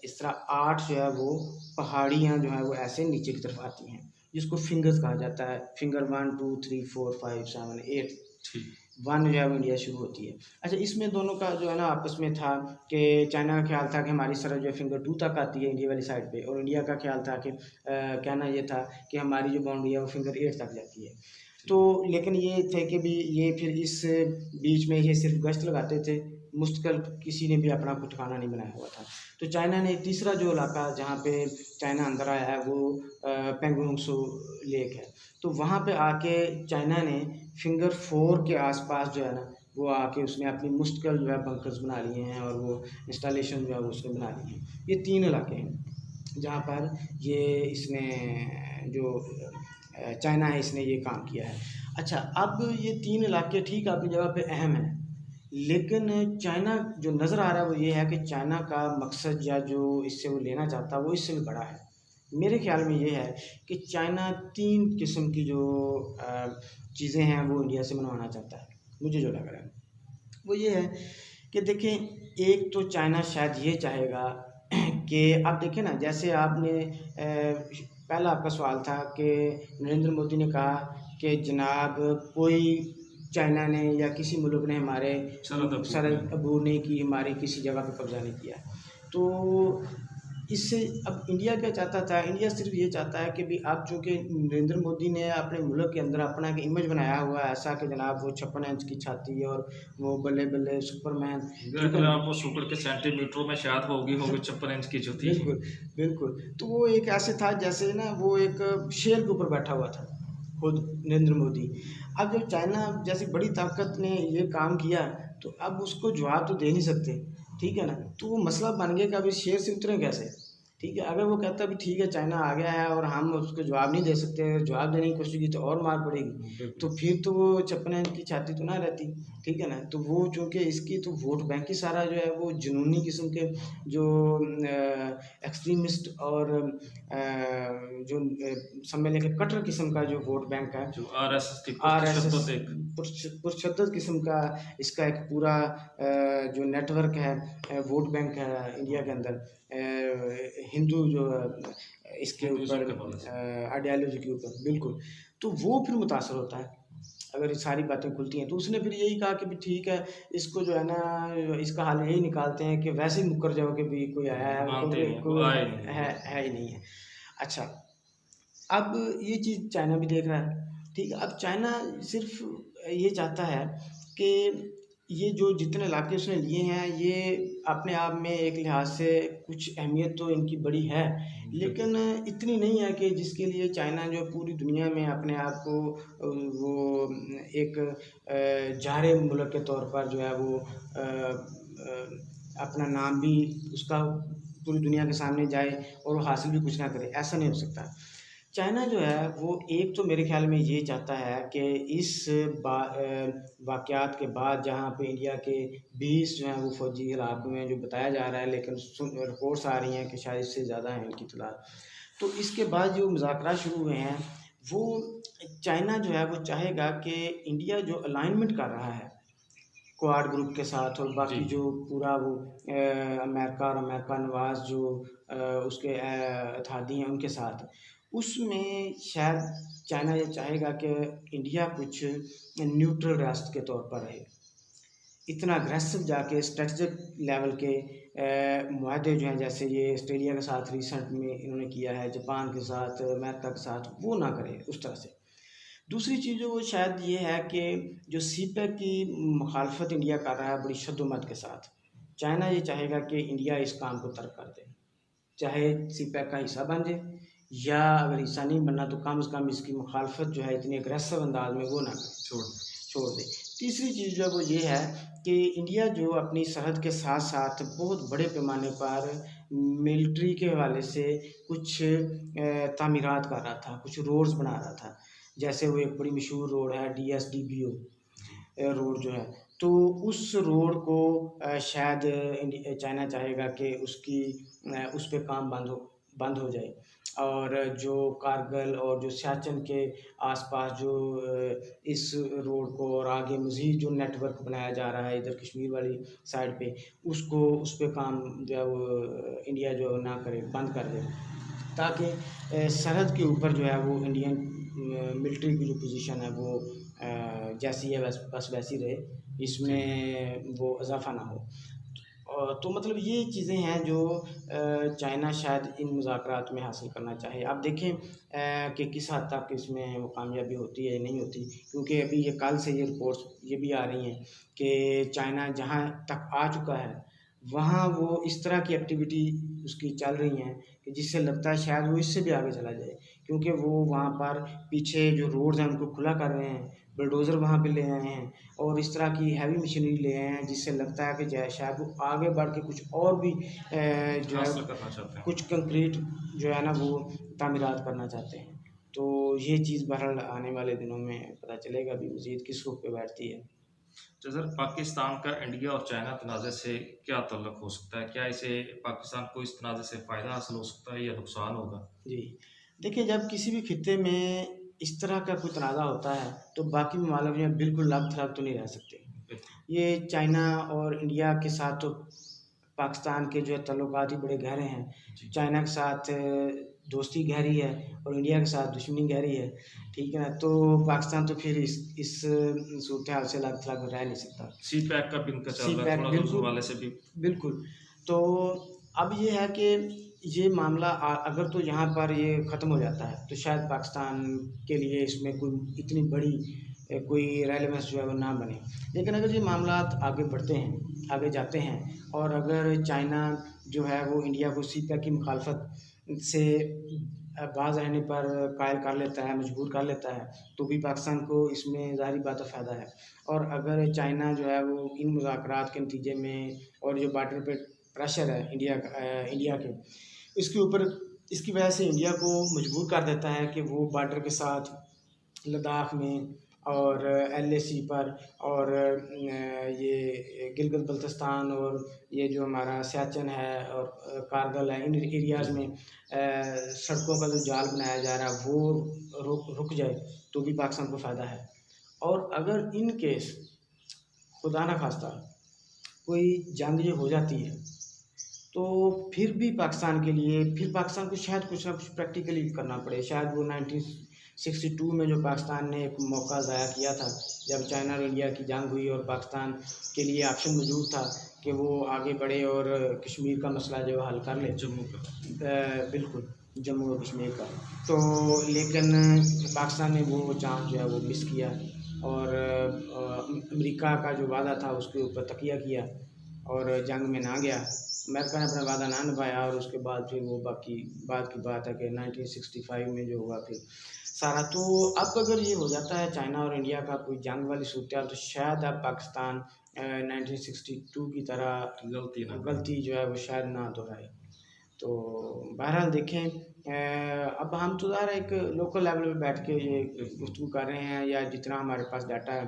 इस तरह 8 जो है वो पहाड़ियाँ जो है वो ऐसे नीचे की तरफ आती हैं, जिसको फिंगर्स कहा जाता है, फिंगर 1 2 3 4 5 7 8। ठीक। वन जो है वो इंडिया शुरू होती है। अच्छा, इसमें दोनों का जो है ना आपस में था कि चाइना का ख्याल था कि हमारी सरहद जो है फिंगर 2 तक आती है इंडिया वाली साइड पे, और इंडिया का ख्याल था कि कहना ये था कि हमारी जो बाउंड्री है वो फिंगर 8 तक जाती है। तो लेकिन ये थे कि भी ये फिर इस बीच में ये सिर्फ गश्त लगाते थे, मुस्तकिल किसी ने भी अपना कुछ ठिकाना नहीं बनाया हुआ था। तो चाइना ने तीसरा जो इलाका जहाँ पे चाइना अंदर आया है वो पेंगोंग त्सो लेक है। तो वहाँ पे आके चाइना ने फिंगर 4 के आसपास जो है ना वो आके उसने अपनी मुस्तकिल जो है बंकर्स बना लिए हैं, और वो इंस्टॉलेशन जो है वो उसने बना ली है। ये 3 इलाके हैं जहाँ पर ये इसने जो चाइना है इसने ये काम किया है। अच्छा, अब ये 3 इलाके ठीक अपनी जगह पे अहम हैं, लेकिन चाइना जो नज़र आ रहा है वो ये है कि चाइना का मकसद या जो इससे वो लेना चाहता है वो इससे भी बड़ा है। मेरे ख्याल में ये है कि चाइना 3 किस्म की जो चीज़ें हैं वो इंडिया से मनवाना चाहता है। मुझे जो लग रहा है वो ये है कि देखें, एक तो चाइना शायद ये चाहेगा कि आप देखें ना, जैसे आपने पहला आपका सवाल था कि नरेंद्र मोदी ने कहा कि जनाब कोई चाइना ने या किसी मुल्क ने हमारे सरहद अबूर नहीं की, हमारी किसी जगह पे कब्ज़ा नहीं किया। तो इससे अब इंडिया क्या चाहता था, इंडिया सिर्फ ये चाहता है कि भी अब चूँकि नरेंद्र मोदी ने अपने मुल्क के अंदर अपना एक इमेज बनाया हुआ है ऐसा कि जनाब वो 56 इंच की छाती और वो बल्ले बल्ले सुपरमैन, आपको शुक्र के सेंटीमीटरों में शायद होगी 56 इंच की जो थी। बिल्कुल बिल्कुल। तो वो एक ऐसे था जैसे ना वो एक शेर के ऊपर बैठा हुआ था खुद नरेंद्र मोदी। अब जब चाइना जैसी बड़ी ताकत ने ये काम किया तो अब उसको जवाब तो दे नहीं सकते, ठीक है ना। तो वो मसला बन गया कि अब इस शेर से उतरें कैसे, ठीक है। अगर वो कहता भी ठीक है चाइना आ गया है और हम उसको जवाब नहीं दे सकते, जवाब देने की कोशिश की तो और मार पड़ेगी, तो फिर तो वो 56 इंच की छाती तो ना रहती, ठीक है ना। तो वो चूँकि इसकी तो वोट बैंक ही सारा जो है वो जुनूनी किस्म के जो एक्सट्रीमिस्ट और जो समझ लें कि कट्टर किस्म का जो वोट बैंक है, जो आरएसएस पुरशद्दत किस्म का इसका एक पूरा जो नेटवर्क है, वोट बैंक है इंडिया के अंदर, हिंदू जो इसके ऊपर आइडियालॉजी के ऊपर, बिल्कुल। तो वो फिर मुतासर होता है अगर ये सारी बातें खुलती हैं। तो उसने फिर यही कहा कि भी ठीक है, इसको जो है ना इसका हल यही निकालते हैं कि वैसे ही मुकर जाओ कि भी कोई आया है, कोई है ही नहीं है। अच्छा, अब ये चीज़ चाइना भी देख रहा है, ठीक है। अब चाइना सिर्फ ये चाहता है कि ये जो जितने इलाके उसने लिए हैं ये अपने आप में एक लिहाज से कुछ अहमियत तो इनकी बड़ी है, लेकिन इतनी नहीं है कि जिसके लिए चाइना जो पूरी दुनिया में अपने आप को वो एक जारे मुल्क के तौर पर जो है वो अपना नाम भी उसका पूरी दुनिया के सामने जाए और वो हासिल भी कुछ ना करे, ऐसा नहीं हो सकता। चाइना जो है वो एक तो मेरे ख्याल में ये चाहता है कि इस वाक़यात के बाद जहाँ पे इंडिया के 20 जो हैं वो फ़ौजी हलाक हुए हैं जो बताया जा रहा है, लेकिन रिपोर्ट्स आ रही हैं कि शायद इससे ज़्यादा हैं इनकी तादाद। तो इसके बाद जो मुज़ाकरात शुरू हुए हैं वो चाइना जो है वो चाहेगा कि इंडिया जो अलाइनमेंट कर रहा है क्वाड ग्रुप के साथ और बाकी जो पूरा वो अमेरिका और अमेरिका नवाज जो उसके इत्तेहादी हैं उनके साथ, उसमें शायद चाइना ये चाहेगा कि इंडिया कुछ न्यूट्रल राष्ट्र के तौर पर रहे। इतना अग्रेसिव जाके स्ट्रेटजिक लेवल के मुआहदे जो हैं जैसे ये ऑस्ट्रेलिया के साथ रिसेंट में इन्होंने किया है, जापान के साथ, अमेरिका के साथ, वो ना करे उस तरह से। दूसरी चीज़ जो वो शायद ये है कि जो सीपेक की मुखालफत इंडिया कर रहा है बड़ी शद्दोमत के साथ, चाइना ये चाहेगा कि इंडिया इस काम को तर्क कर दे, चाहे सीपेक का हिस्सा बन जाए या अगर हिस्सा नहीं बनना तो कम से कम इसकी मुखालफत जो है इतनी अग्रेसिव अंदाज में वो ना करे, छोड़ दे। तीसरी चीज़ जो है वो ये है कि इंडिया जो अपनी सरहद के साथ साथ बहुत बड़े पैमाने पर मिलिट्री के हवाले से कुछ तामीरात कर रहा था, कुछ रोड्स बना रहा था। जैसे वो एक बड़ी मशहूर रोड है DSDBO रोड जो है, तो उस रोड को शायद चाइना चाहेगा कि उसकी उस पर काम बंद हो जाए, और जो कारगिल और जो सियाचिन के आसपास जो इस रोड को और आगे मज़ीद जो नेटवर्क बनाया जा रहा है इधर कश्मीर वाली साइड पे, उसको उस पर काम जो है वो इंडिया जो ना करे, बंद कर दे, ताकि सरहद के ऊपर जो है वो इंडियन मिलिट्री की जो पोजीशन है वो जैसी है बस वैसी रहे, इसमें वो इजाफा ना हो। और तो मतलब ये चीज़ें हैं जो चाइना शायद इन मुज़ाकरात में हासिल करना चाहे। आप देखें कि किस हद तक इसमें वो कामयाबी होती है या नहीं होती, क्योंकि अभी ये कल से ये रिपोर्ट्स ये भी आ रही हैं कि चाइना जहाँ तक आ चुका है वहाँ वो इस तरह की एक्टिविटी उसकी चल रही हैं कि जिससे लगता है शायद वो इससे भी आगे चला जाए, क्योंकि वो वहाँ पर पीछे जो रोड्स हैं उनको खुला कर रहे हैं, बुलडोज़र वहाँ पे ले आए हैं और इस तरह की हैवी मशीनरी ले आए हैं, जिससे लगता है कि शायद वो आगे बढ़ के कुछ और भी जो हासिल है करना चाहते हैं। कुछ कंक्रीट जो है ना वो तामीरात करना चाहते हैं। तो ये चीज़ बहरहाल आने वाले दिनों में पता चलेगा अभी मज़ीद किस रुख पे बैठती है। तो सर, पाकिस्तान का इंडिया और चाइना तनाज़े से क्या ताल्लुक़ हो सकता है? क्या इसे पाकिस्तान को इस तनाज़े से फ़ायदा हासिल हो सकता है या नुकसान होगा? जी, देखिए जब किसी भी खित्ते में इस तरह का कोई तनाज़ा होता है तो बाकी ममालिक जो हैं बिल्कुल लाग-थलग तो नहीं रह सकते। बिल्कुल। ये चाइना और इंडिया के साथ तो पाकिस्तान के जो है ताल्लुकात ही बड़े गहरे हैं। जी। चाइना के साथ दोस्ती गहरी है और इंडिया के साथ दुश्मनी गहरी है, ठीक है ना? तो पाकिस्तान तो फिर इस सूरत हाल से लाग-थलग रह नहीं सकता। सी पैक का भी इनका चल रहा है, सीपैक थोड़ा तो उस बिल्कुल, हवाले से भी। बिल्कुल। तो अब ये है कि ये मामला अगर तो यहाँ पर ये ख़त्म हो जाता है तो शायद पाकिस्तान के लिए इसमें कोई इतनी बड़ी कोई रेलेवेंस जो है वो ना बने। लेकिन अगर ये मामलात आगे बढ़ते हैं, आगे जाते हैं और अगर चाइना जो है वो इंडिया को सीपैक की मुखालफत से बाज़ रहने पर कायल कर लेता है, मजबूर कर लेता है, तो भी पाकिस्तान को इसमें ज़ाहिर बात है फ़ायदा है। और अगर चाइना जो है वो इन मुज़ाकरात के नतीजे में और जो बॉर्डर पे प्रेशर है इंडिया के, इसके ऊपर इसकी वजह से इंडिया को मजबूर कर देता है कि वो बॉर्डर के साथ लद्दाख में और LAC पर और ये गिलगित बल्तिस्तान और ये जो हमारा सियाचिन है और कारगिल है, इन एरियाज़ में सड़कों का जो जाल बनाया जा रहा है वो रुक जाए तो भी पाकिस्तान को फ़ायदा है। और अगर इन केस खुदा न खास्ता कोई जंग ये हो जाती है तो फिर भी पाकिस्तान के लिए फिर पाकिस्तान को शायद कुछ ना कुछ प्रैक्टिकली करना पड़े। शायद वो 1962 में जो पाकिस्तान ने एक मौका ज़ाया किया था, जब चाइना और इंडिया की जंग हुई और पाकिस्तान के लिए ऑप्शन मौजूद था कि वो आगे बढ़े और कश्मीर का मसला जो है हल कर ले। जम्मू का। बिल्कुल, जम्मू और कश्मीर का। तो लेकिन पाकिस्तान ने वो चांस जो है वो मिस किया और अमेरिका का जो वादा था उसके ऊपर तकिया किया और जंग में ना गया। अमेरिका ने अपना वादा ना निभाया और उसके बाद फिर वो बाकी बात की बात है कि 1965 में जो हुआ फिर सारा। तो अब अगर ये हो जाता है चाइना और इंडिया का कोई जंग वाली सूरत तो शायद अब पाकिस्तान 1962 की तरह गलती जो है वो शायद ना दोहराए। तो बहरहाल देखें, अब हम तो ज़ाहिर है एक लोकल लेवल पे बैठ के ये गुफ्तगू कर रहे हैं या जितना हमारे पास डाटा है,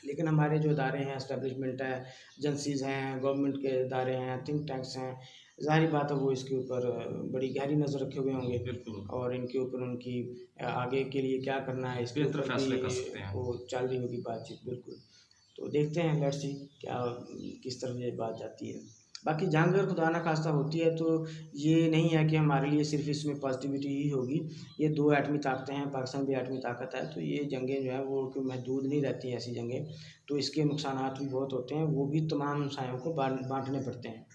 लेकिन हमारे जो इदारे हैं, एस्टेब्लिशमेंट है, एजेंसीज़ हैं, गवर्नमेंट के इदारे हैं, थिंक टैंक्स हैं, ज़ाहिर बात है वो इसके ऊपर बड़ी गहरी नज़र रखे हुए होंगे बिल्कुल। और इनके ऊपर उनकी आगे के लिए क्या करना है इसके बेहतर ऊपर फैसले भी कर सकते हैं। वो चल रही होगी बातचीत। बिल्कुल, तो देखते हैं, लेट्स सी क्या किस तरफ ये बात जाती है। बाकी जंग अगर खुदा न खास्ता होती है तो ये नहीं है कि हमारे लिए सिर्फ इसमें पॉजिटिविटी ही होगी। ये दो एटमी ताकतें हैं, पाकिस्तान भी एटमी ताकत है, तो ये जंगें जो हैं वो कोई महदूद नहीं रहती हैं ऐसी जंगें, तो इसके नुकसानात भी बहुत होते हैं, वो भी तमाम हमसायों को बाँटने पड़ते हैं।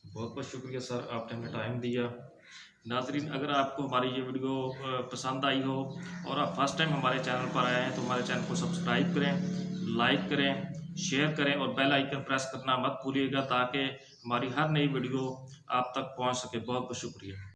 बहुत बहुत शुक्रिया सर, आपने हमें टाइम दिया। नाज़रीन, अगर आपको हमारी ये वीडियो पसंद आई हो और आप फर्स्ट टाइम हमारे चैनल पर आए हैं तो हमारे चैनल को सब्सक्राइब करें, लाइक करें, शेयर करें और बेल आइकन प्रेस करना मत भूलिएगा ताकि हमारी हर नई वीडियो आप तक पहुंच सके। बहुत बहुत शुक्रिया।